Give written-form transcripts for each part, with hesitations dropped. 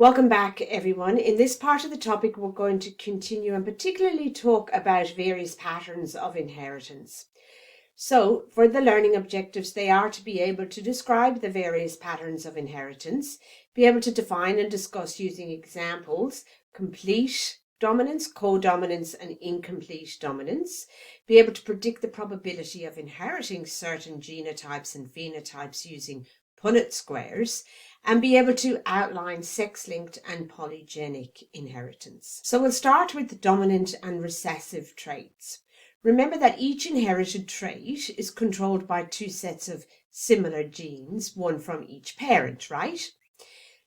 Welcome back, everyone. In this part of the topic, we're going to continue and particularly talk about various patterns of inheritance. So, for the learning objectives, they are to be able to describe the various patterns of inheritance, be able to define and discuss using examples, complete dominance, codominance, and incomplete dominance, be able to predict the probability of inheriting certain genotypes and phenotypes using Punnett squares, and be able to outline sex-linked and polygenic inheritance. So we'll start with the dominant and recessive traits. Remember that each inherited trait is controlled by two sets of similar genes, one from each parent, right?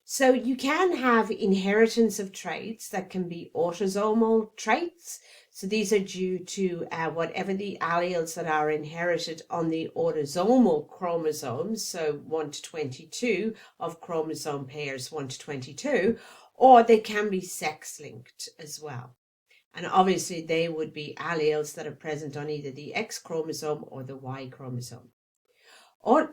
So you can have inheritance of traits that can be autosomal traits. So these are due to whatever the alleles that are inherited on the autosomal chromosomes, so 1 to 22 of chromosome pairs 1 to 22, or they can be sex-linked as well. And obviously they would be alleles that are present on either the X chromosome or the Y chromosome.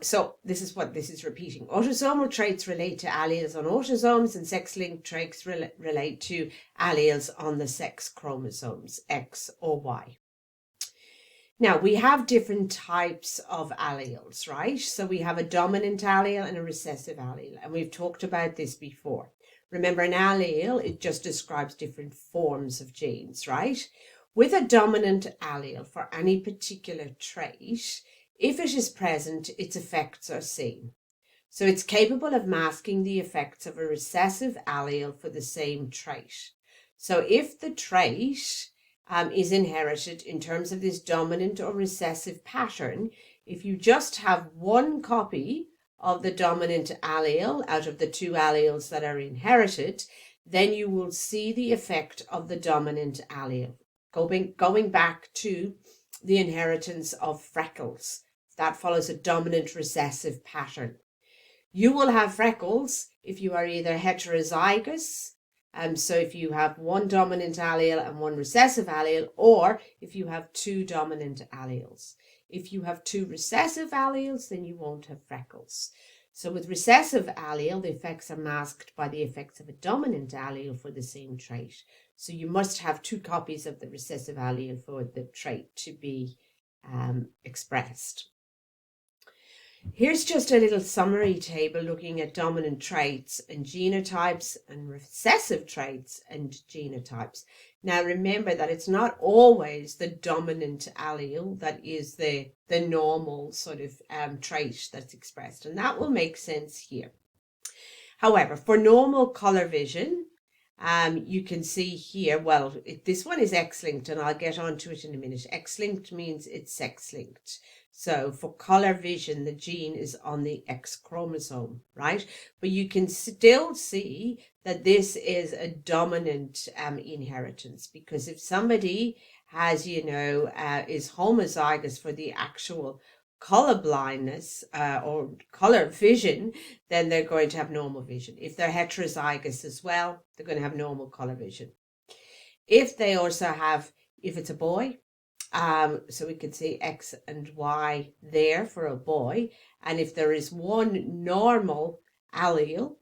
So this is what this is repeating. Autosomal traits relate to alleles on autosomes, and sex-linked traits relate to alleles on the sex chromosomes, X or Y. Now, we have different types of alleles, right? So we have a dominant allele and a recessive allele, and we've talked about this before. Remember, an allele, it just describes different forms of genes, right? With a dominant allele for any particular trait, if it is present, its effects are seen. So it's capable of masking the effects of a recessive allele for the same trait. So if the trait is inherited in terms of this dominant or recessive pattern, if you just have one copy of the dominant allele out of the two alleles that are inherited, then you will see the effect of the dominant allele. Going back to the inheritance of freckles, that follows a dominant recessive pattern. You will have freckles if you are either heterozygous, so if you have one dominant allele and one recessive allele, or if you have two dominant alleles. If you have two recessive alleles, then you won't have freckles. So with recessive allele, the effects are masked by the effects of a dominant allele for the same trait. So you must have two copies of the recessive allele for the trait to be expressed. Here's just a little summary table looking at dominant traits and genotypes and recessive traits and genotypes. Now remember that it's not always the dominant allele that is the normal sort of trait that's expressed, and that will make sense here. However, for normal color vision, you can see here, well, this one is X-linked, and I'll get onto it in a minute. X-linked means it's sex-linked. So for color vision, the gene is on the X chromosome, right? But you can still see that this is a dominant inheritance, because if somebody has, is homozygous for the actual color blindness or color vision, then they're going to have normal vision. If they're heterozygous as well, they're going to have normal color vision. If they also have, if it's a boy, so we can see X and Y there for a boy. And if there is one normal allele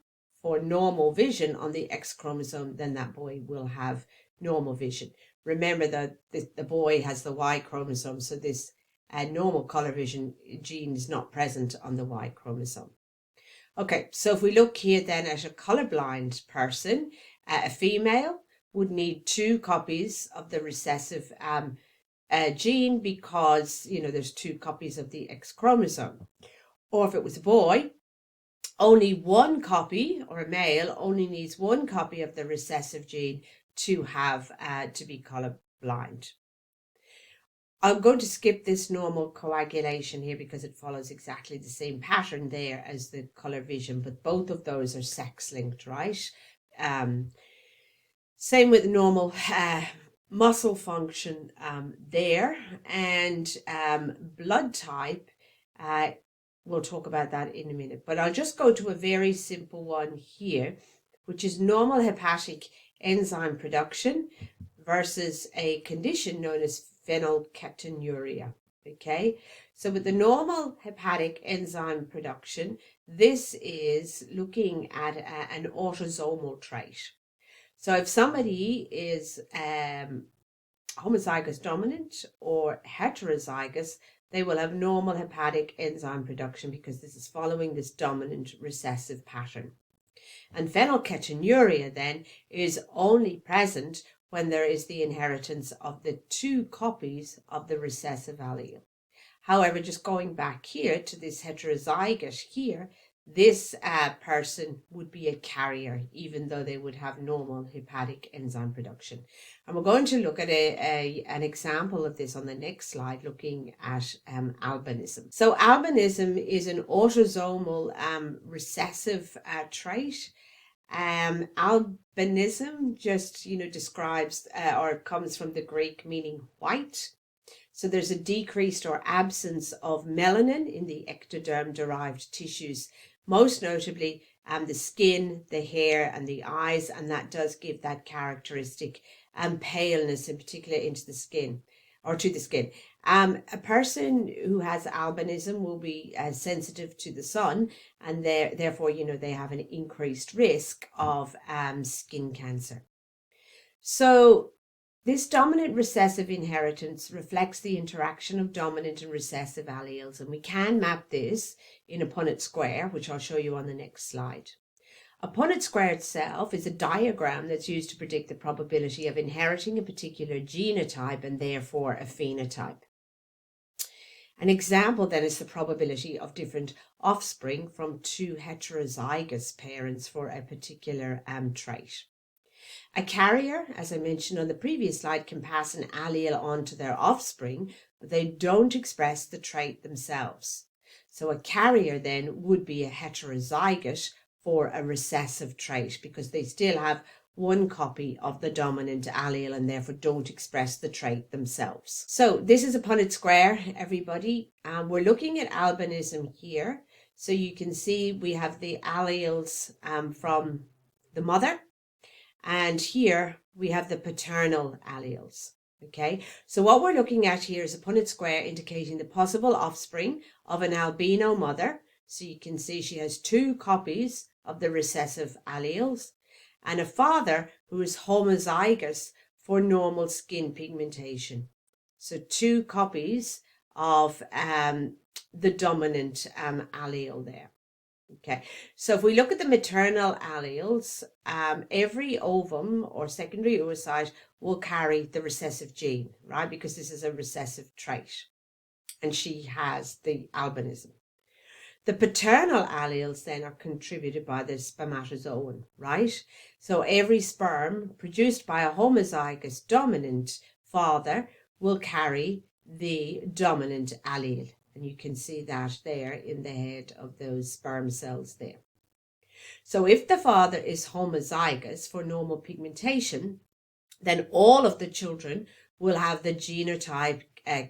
for normal vision on the X chromosome, then that boy will have normal vision. Remember that the boy has the Y chromosome, so this normal color vision gene is not present on the Y chromosome. Okay, so if we look here then at a colorblind person, a female would need two copies of the recessive gene, because there's two copies of the X chromosome. Or if it was a boy, only one copy, or a male only needs one copy of the recessive gene to have to be colorblind. I'm going to skip this normal coagulation here because it follows exactly the same pattern there as the color vision, but both of those are sex-linked, right? Same with normal muscle function there, and blood type. We'll talk about that in a minute, but I'll just go to a very simple one here, which is normal hepatic enzyme production versus a condition known as phenylketonuria. Okay, So with the normal hepatic enzyme production, this is looking at an autosomal trait. So if somebody is homozygous dominant or heterozygous, they will have normal hepatic enzyme production because this is following this dominant recessive pattern. And phenylketonuria then is only present when there is the inheritance of the 2 copies of the recessive allele. However, just going back here to this heterozygous here, this person would be a carrier, even though they would have normal hepatic enzyme production. And we're going to look at an example of this on the next slide, looking at albinism. So albinism is an autosomal recessive trait. Albinism just, describes or comes from the Greek meaning white. So there's a decreased or absence of melanin in the ectoderm-derived tissues, most notably the skin, the hair, and the eyes, and that does give that characteristic paleness, in particular, into the skin or to the skin. A person who has albinism will be sensitive to the sun, and therefore, they have an increased risk of skin cancer. So this dominant recessive inheritance reflects the interaction of dominant and recessive alleles, and we can map this in a Punnett square, which I'll show you on the next slide. A Punnett square itself is a diagram that's used to predict the probability of inheriting a particular genotype and therefore a phenotype. An example then is the probability of different offspring from 2 heterozygous parents for a particular trait. A carrier, as I mentioned on the previous slide, can pass an allele on to their offspring, but they don't express the trait themselves. So a carrier then would be a heterozygote for a recessive trait because they still have 1 copy of the dominant allele and therefore don't express the trait themselves. So this is a Punnett square, everybody. We're looking at albinism here. So you can see we have the alleles from the mother. And here we have the paternal alleles. Okay, so what we're looking at here is a Punnett square indicating the possible offspring of an albino mother. So you can see she has 2 copies of the recessive alleles, and a father who is homozygous for normal skin pigmentation. So 2 copies of the dominant allele there. Okay, so if we look at the maternal alleles, every ovum or secondary oocyte will carry the recessive gene, right? Because this is a recessive trait, and she has the albinism. The paternal alleles then are contributed by the spermatozoon, right? So every sperm produced by a homozygous dominant father will carry the dominant allele. And you can see that there in the head of those sperm cells there. So if the father is homozygous for normal pigmentation, then all of the children will have the genotype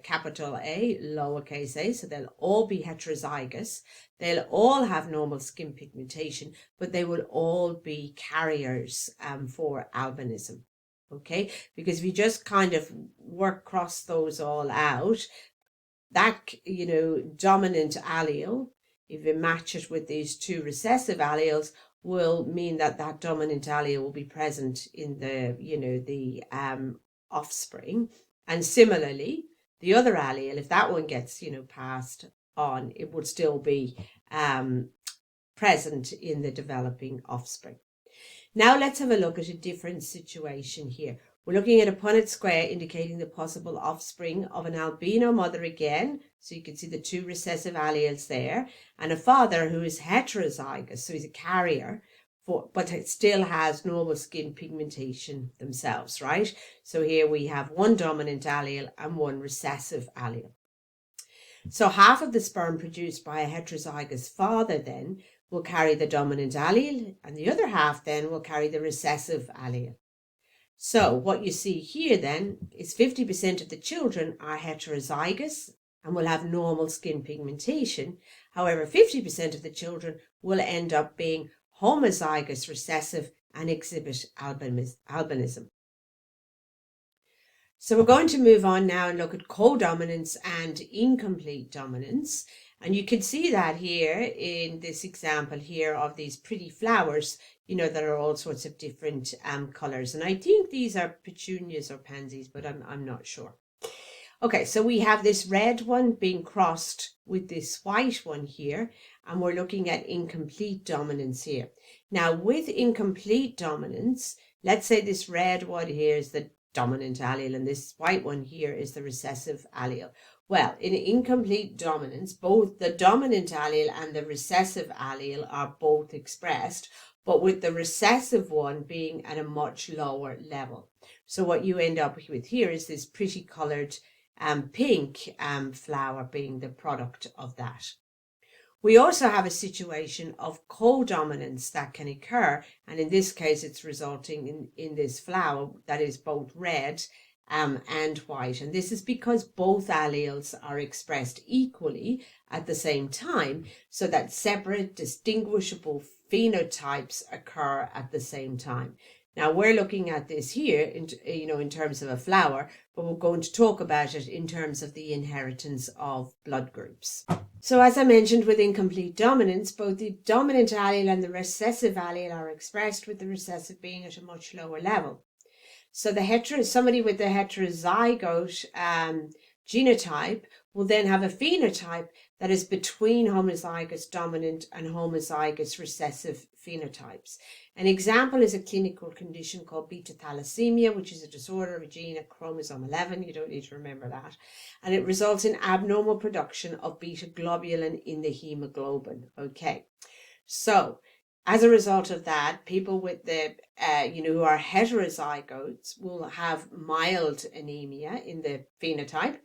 capital A, lowercase a, so they'll all be heterozygous. They'll all have normal skin pigmentation, but they will all be carriers for albinism. Okay, because if you just kind of cross those all out, that, dominant allele, if you match it with these 2 recessive alleles, will mean that that dominant allele will be present in the, the offspring. And similarly, the other allele, if that one gets, passed on, it would still be present in the developing offspring. Now let's have a look at a different situation here. We're looking at a Punnett square indicating the possible offspring of an albino mother again. So you can see the 2 recessive alleles there, and a father who is heterozygous, so he's a carrier, but it still has normal skin pigmentation themselves, right? So here we have 1 dominant allele and 1 recessive allele. So half of the sperm produced by a heterozygous father then will carry the dominant allele, and the other half then will carry the recessive allele. So what you see here then is 50% of the children are heterozygous and will have normal skin pigmentation. However, 50% of the children will end up being homozygous recessive and exhibit albinism. So we're going to move on now and look at codominance and incomplete dominance. And you can see that here in this example here of these pretty flowers, that are all sorts of different colors. And I think these are petunias or pansies, but I'm not sure. Okay, so we have this red one being crossed with this white one here, and we're looking at incomplete dominance here. Now, with incomplete dominance, let's say this red one here is the dominant allele and this white one here is the recessive allele. Well, in incomplete dominance, both the dominant allele and the recessive allele are both expressed, but with the recessive one being at a much lower level. So what you end up with here is this pretty colored pink flower being the product of that. We also have a situation of codominance that can occur, and in this case it's resulting in this flower that is both red and white, and this is because both alleles are expressed equally at the same time, so that separate distinguishable phenotypes occur at the same time. Now we're looking at this here in terms of a flower, but we're going to talk about it in terms of the inheritance of blood groups. So as I mentioned, with incomplete dominance, both the dominant allele and the recessive allele are expressed, with the recessive being at a much lower level. So somebody with the heterozygote genotype will then have a phenotype that is between homozygous dominant and homozygous recessive phenotypes. An example is a clinical condition called beta thalassemia, which is a disorder of a gene at chromosome 11. You don't need to remember that. And it results in abnormal production of beta globulin in the hemoglobin. Okay, so as a result of that, people with the, who are heterozygotes will have mild anemia in the phenotype.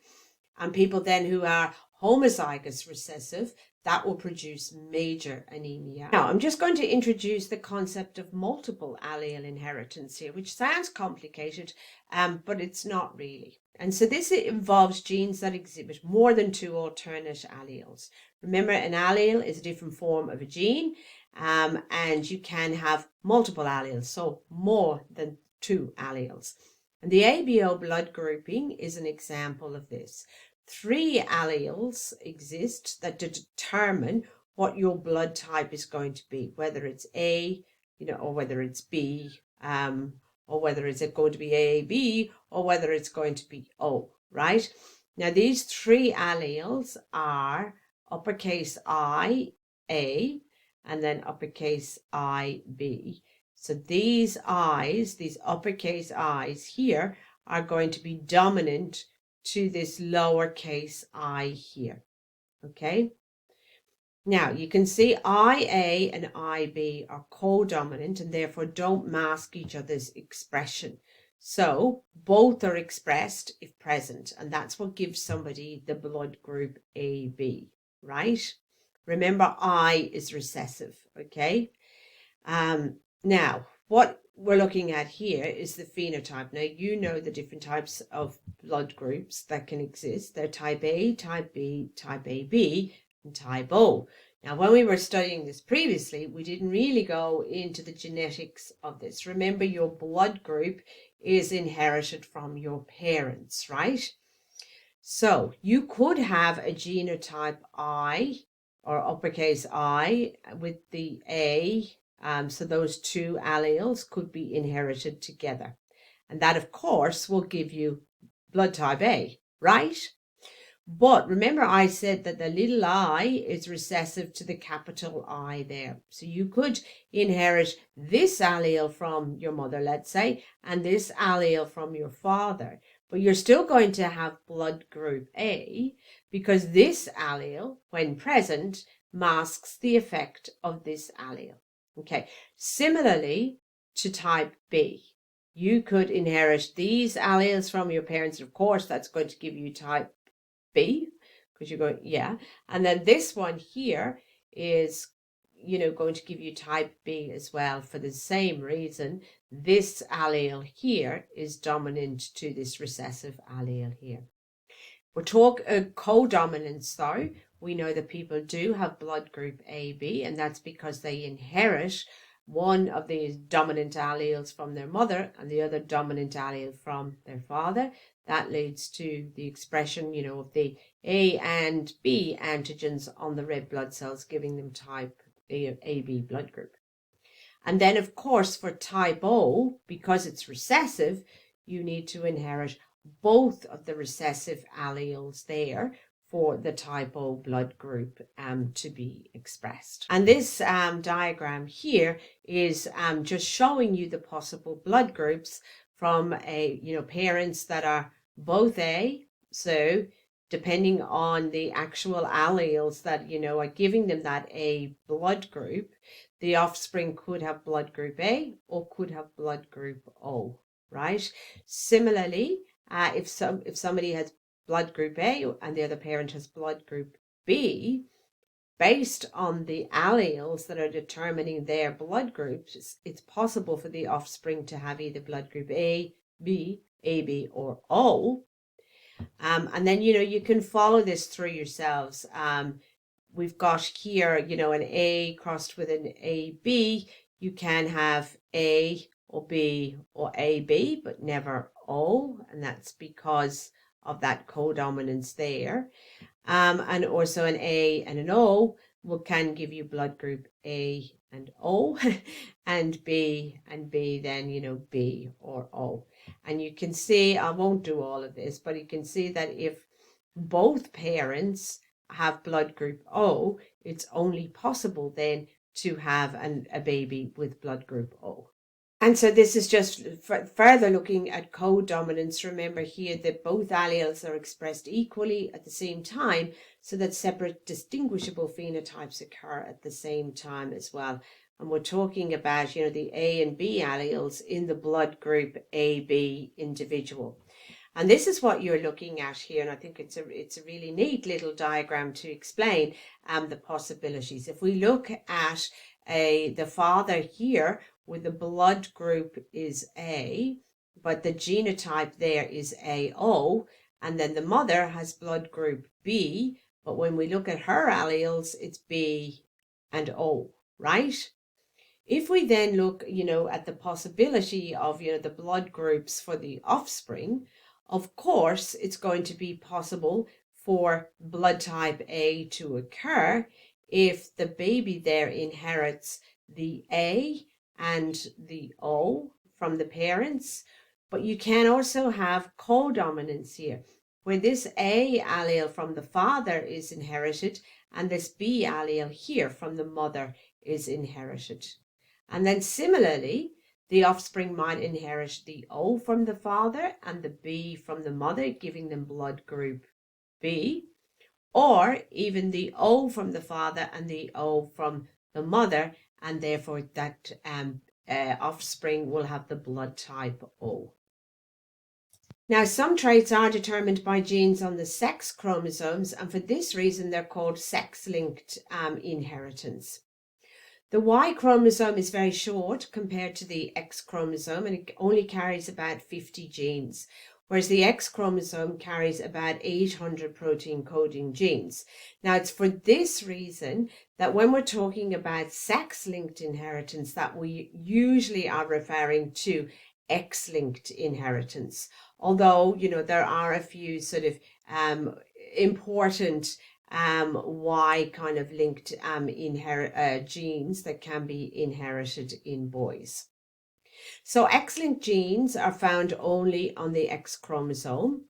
And people then who are homozygous recessive, that will produce major anemia. Now, I'm just going to introduce the concept of multiple allele inheritance here, which sounds complicated, but it's not really. And so this involves genes that exhibit more than two alternate alleles. Remember, an allele is a different form of a gene, and you can have multiple alleles, so more than two alleles. And the ABO blood grouping is an example of this. 3 alleles exist that determine what your blood type is going to be, whether it's A, or whether it's B, or whether it's going to be AAB, or whether it's going to be O, right? Now, these 3 alleles are uppercase I, A, and then uppercase I, B. So these I's, these uppercase I's here, are going to be dominant to this lowercase I here. Okay. Now you can see IA and IB are codominant and therefore don't mask each other's expression. So both are expressed if present, and that's what gives somebody the blood group AB, right? Remember, I is recessive, okay? Now, what we're looking at here is the phenotype. Now, you know the different types of blood groups that can exist. They're type A, type B, type AB, and type O. Now, when we were studying this previously, we didn't really go into the genetics of this. Remember, your blood group is inherited from your parents, right? So you could have a genotype I, or uppercase I, with the A. So those 2 alleles could be inherited together. And that, of course, will give you blood type A, right? But remember, I said that the little I is recessive to the capital I there. So you could inherit this allele from your mother, let's say, and this allele from your father. But you're still going to have blood group A because this allele, when present, masks the effect of this allele. Okay, similarly to type B, you could inherit these alleles from your parents. Of course, that's going to give you type B, because you're going, yeah. And then this one here is, going to give you type B as well for the same reason. This allele here is dominant to this recessive allele here. We're talking codominance though. We know that people do have blood group AB, and that's because they inherit one of these dominant alleles from their mother and the other dominant allele from their father. that leads to the expression, of the A and B antigens on the red blood cells, giving them type AB blood group. And then, of course, for type O, because it's recessive, you need to inherit both of the recessive alleles there for the type O blood group to be expressed. And this diagram here is just showing you the possible blood groups from parents that are both A. So depending on the actual alleles that are giving them that A blood group, the offspring could have blood group A or could have blood group O, right? Similarly, if somebody has blood group A and the other parent has blood group B, based on the alleles that are determining their blood groups, it's possible for the offspring to have either blood group A, B, AB, or O. And then, you can follow this through yourselves. We've got here, an A crossed with an AB. You can have A or B or AB, but never O, and that's because of that codominance there. And also an A and an O can give you blood group A and O, and B then, B or O. And you can see, I won't do all of this, but you can see that if both parents have blood group O, it's only possible then to have a baby with blood group O. And so this is just further looking at codominance. Remember here that both alleles are expressed equally at the same time, so that separate distinguishable phenotypes occur at the same time as well. And we're talking about, the A and B alleles in the blood group AB individual. And this is what you're looking at here, and I think it's a really neat little diagram to explain the possibilities. If we look at the father here, with the blood group is A, but the genotype there is AO, and then the mother has blood group B, but when we look at her alleles, it's B and O, right? If we then look, at the possibility of, the blood groups for the offspring, of course, it's going to be possible for blood type A to occur if the baby there inherits the A and the O from the parents. But you can also have codominance here, where this A allele from the father is inherited and this B allele here from the mother is inherited. And then similarly, the offspring might inherit the O from the father and the B from the mother, giving them blood group B, or even the O from the father and the O from the mother, and therefore that offspring will have the blood type O. Now, some traits are determined by genes on the sex chromosomes, and for this reason they're called sex-linked inheritance. The Y chromosome is very short compared to the X chromosome, and it only carries about 50 genes, whereas the X chromosome carries about 800 protein coding genes. Now, it's for this reason that when we're talking about sex-linked inheritance, that we usually are referring to X-linked inheritance. Although, there are a few sort of important Y kind of linked genes that can be inherited in boys. So X-linked genes are found only on the X chromosome.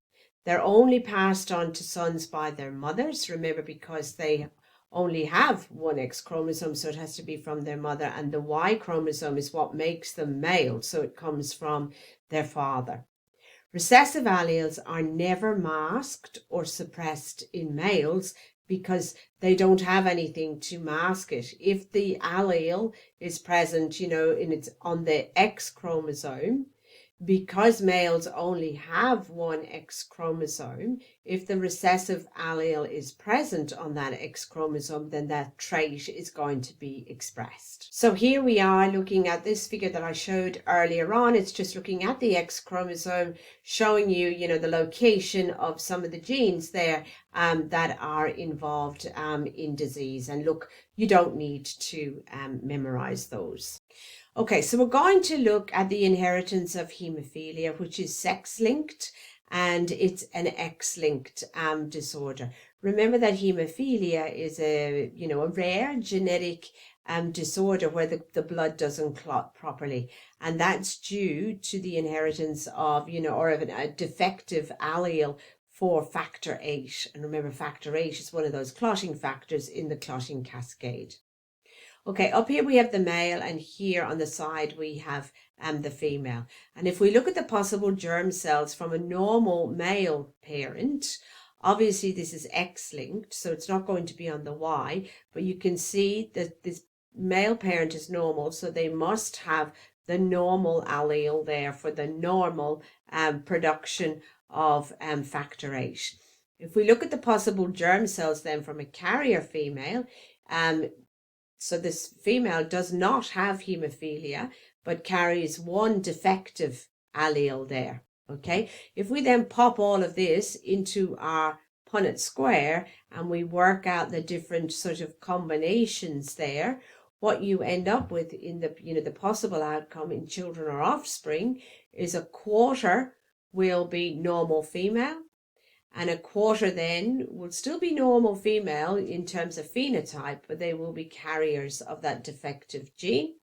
They're only passed on to sons by their mothers, remember, because they only have one X chromosome, so it has to be from their mother, and the Y chromosome is what makes them male, so it comes from their father. Recessive alleles are never masked or suppressed in males because they don't have anything to mask it. If the allele is present, on the X chromosome, because males only have one X chromosome, if the recessive allele is present on that X chromosome, then that trait is going to be expressed. So here we are looking at this figure that I showed earlier on. It's just looking at the X chromosome, showing you, the location of some of the genes there that are involved in disease. And look, you don't need to memorize those. Okay, so we're going to look at the inheritance of hemophilia, which is sex-linked, and it's an X-linked disorder. Remember that hemophilia is a rare genetic disorder where the blood doesn't clot properly, and that's due to the inheritance of or of a defective allele for factor 8. And remember, factor 8 is one of those clotting factors in the clotting cascade. Okay, up here we have the male, and here on the side we have the female. And if we look at the possible germ cells from a normal male parent, obviously this is X-linked, so it's not going to be on the Y, but you can see that this male parent is normal, so they must have the normal allele there for the normal production of factor 8. If we look at the possible germ cells then from a carrier female, so this female does not have hemophilia, but carries one defective allele there. Okay, if we then pop all of this into our Punnett square and we work out the different sort of combinations there, what you end up with in the possible outcome in children or offspring is a quarter will be normal female, and a quarter then will still be normal female in terms of phenotype, but they will be carriers of that defective gene.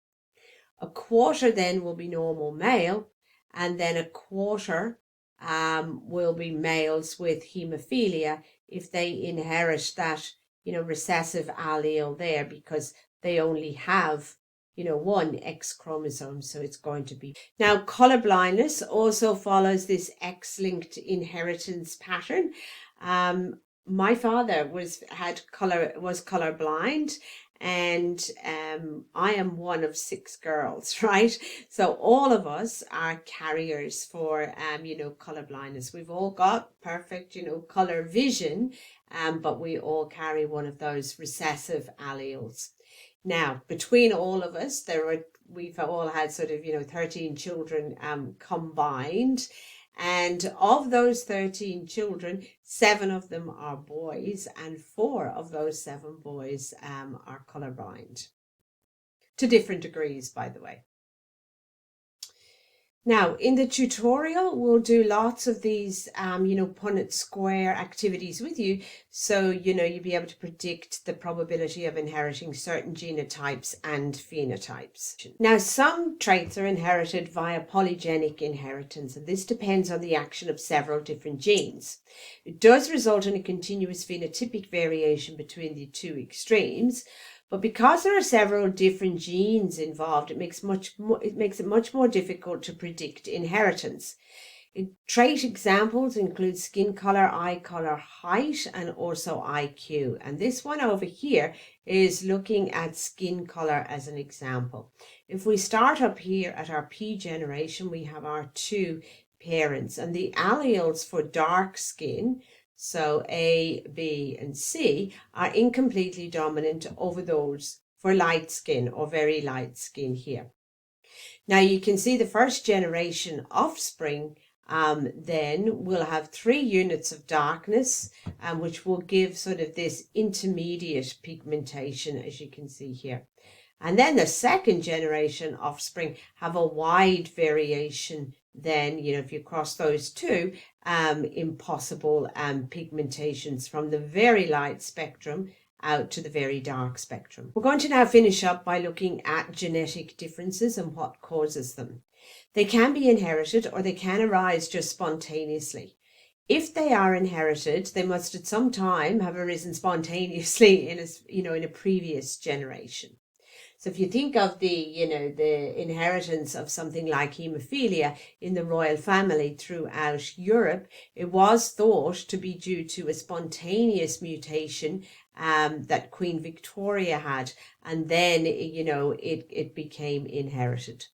A quarter then will be normal male, and then a quarter will be males with hemophilia if they inherit that recessive allele there, because they only have one X chromosome, so it's going to be. Now, color blindness also follows this X-linked inheritance pattern. My father was color blind, and I am one of 6 girls, right? So all of us are carriers for color blindness. We've all got perfect color vision, but we all carry one of those recessive alleles. Now, between all of us, we've all had sort of 13 children combined, and of those 13 children, 7 of them are boys, and 4 of those 7 boys are colorblind, to different degrees, by the way. Now, in the tutorial, we'll do lots of these, Punnett square activities with you. So, you'll be able to predict the probability of inheriting certain genotypes and phenotypes. Now, some traits are inherited via polygenic inheritance, and this depends on the action of several different genes. It does result in a continuous phenotypic variation between the 2 extremes. But because there are several different genes involved, it makes it much more difficult to predict inheritance. Trait examples include skin color, eye color, height, and also IQ. And this one over here is looking at skin color as an example. If we start up here at our P generation, we have our 2 parents, and the alleles for dark skin, so A, B, and C, are incompletely dominant over those for light skin or very light skin here. Now you can see the first generation offspring then will have 3 units of darkness, which will give sort of this intermediate pigmentation, as you can see here. And then the second generation offspring have a wide variation. Then, if you cross those 2, impossible pigmentations from the very light spectrum out to the very dark spectrum. We're going to now finish up by looking at genetic differences and what causes them. They can be inherited, or they can arise just spontaneously. If they are inherited, they must at some time have arisen spontaneously in a previous generation. So if you think of the inheritance of something like hemophilia in the royal family throughout Europe, it was thought to be due to a spontaneous mutation that Queen Victoria had, and then it became inherited.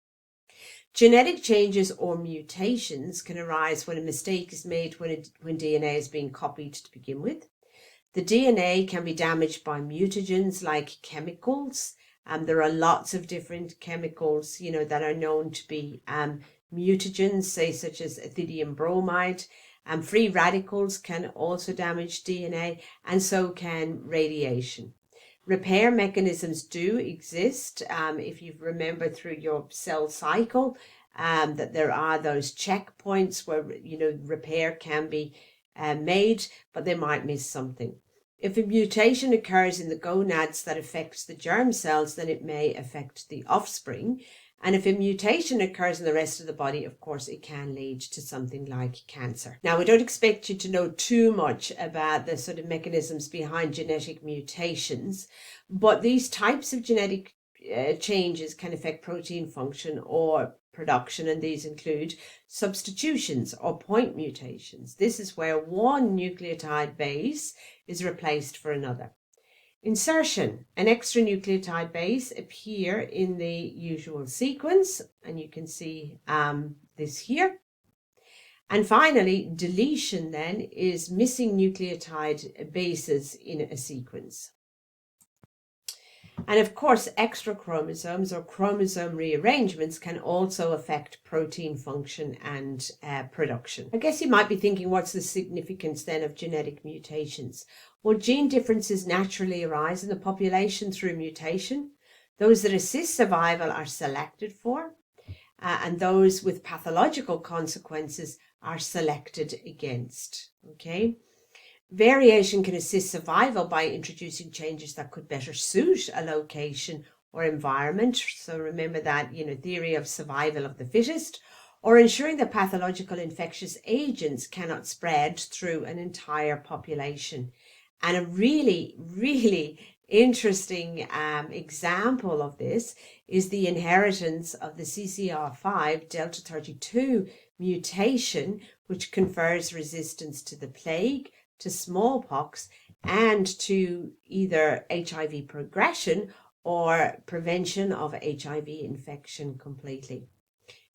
Genetic changes or mutations can arise when a mistake is made when DNA is being copied to begin with. The DNA can be damaged by mutagens like chemicals. There are lots of different chemicals, that are known to be mutagens, say such as ethidium bromide. Free radicals can also damage DNA, and so can radiation. Repair mechanisms do exist. If you remember through your cell cycle, that there are those checkpoints where, repair can be made, but they might miss something. If a mutation occurs in the gonads that affects the germ cells, then it may affect the offspring. And if a mutation occurs in the rest of the body, of course, it can lead to something like cancer. Now, we don't expect you to know too much about the sort of mechanisms behind genetic mutations, but these types of genetic changes can affect protein function or production, and these include substitutions or point mutations. This is where one nucleotide base is replaced for another. Insertion, an extra nucleotide base appear in the usual sequence, and you can see this here. And finally, deletion then is missing nucleotide bases in a sequence. And of course, extra chromosomes or chromosome rearrangements can also affect protein function and production. I guess you might be thinking, what's the significance then of genetic mutations? Well, gene differences naturally arise in the population through mutation. Those that assist survival are selected for, and those with pathological consequences are selected against. Okay. Variation can assist survival by introducing changes that could better suit a location or environment. So remember that, theory of survival of the fittest, or ensuring that pathological infectious agents cannot spread through an entire population. And a really, really interesting example of this is the inheritance of the CCR5 delta 32 mutation, which confers resistance to the plague, to smallpox, and to either HIV progression or prevention of HIV infection completely.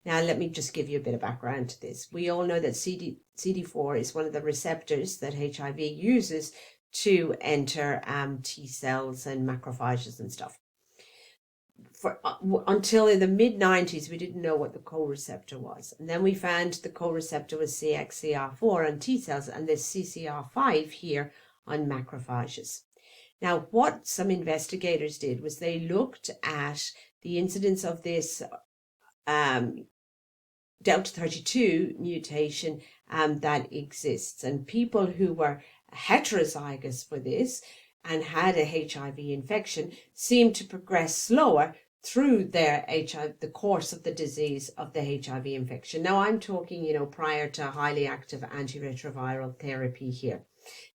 Now, let me just give you a bit of background to this. We all know that CD4 is one of the receptors that HIV uses to enter T cells and macrophages and stuff. Until in the mid-90s, we didn't know what the co-receptor was. And then we found the co-receptor was CXCR4 on T cells and this CCR5 here on macrophages. Now, what some investigators did was they looked at the incidence of this delta 32 mutation that exists. And people who were heterozygous for this and had a HIV infection seemed to progress slower through their the course of the disease of the HIV infection. Now, I'm talking, prior to highly active antiretroviral therapy here.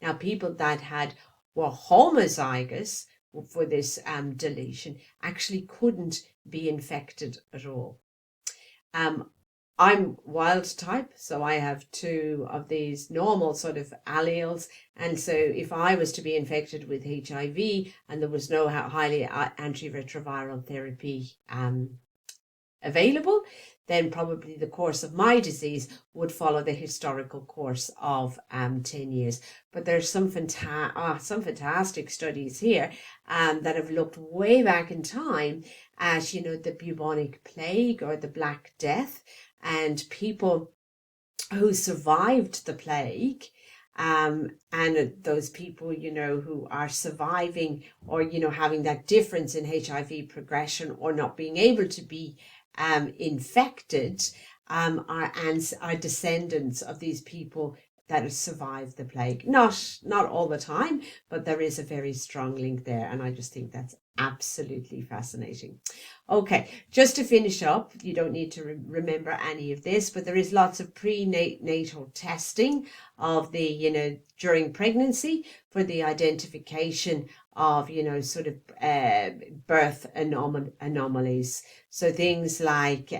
Now, people that were homozygous for this deletion actually couldn't be infected at all. I'm wild type, so I have two of these normal sort of alleles. And so if I was to be infected with HIV and there was no highly antiretroviral therapy available, then probably the course of my disease would follow the historical course of 10 years. But there's some fantastic studies here that have looked way back in time at, the bubonic plague or the Black Death, and people who survived the plague, and those people, who are surviving or, having that difference in HIV progression or not being able to be infected, are descendants of these people that have survived the plague. Not all the time, but there is a very strong link there. And I just think that's absolutely fascinating. Okay, just to finish up, you don't need to remember any of this, but there is lots of prenatal testing of the, during pregnancy for the identification of, birth anomalies. So things like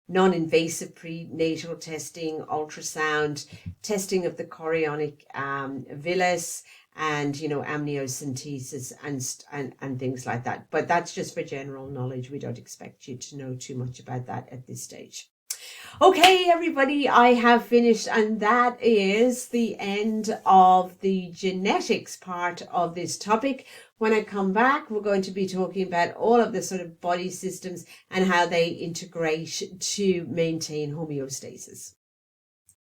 non-invasive prenatal testing, ultrasound, testing of the chorionic villus, and amniocentesis and things like that. But that's just for general knowledge. We don't expect you to know too much about that at this stage. Okay, everybody, I have finished, and that is the end of the genetics part of this topic. When I come back, we're going to be talking about all of the sort of body systems and how they integrate to maintain homeostasis.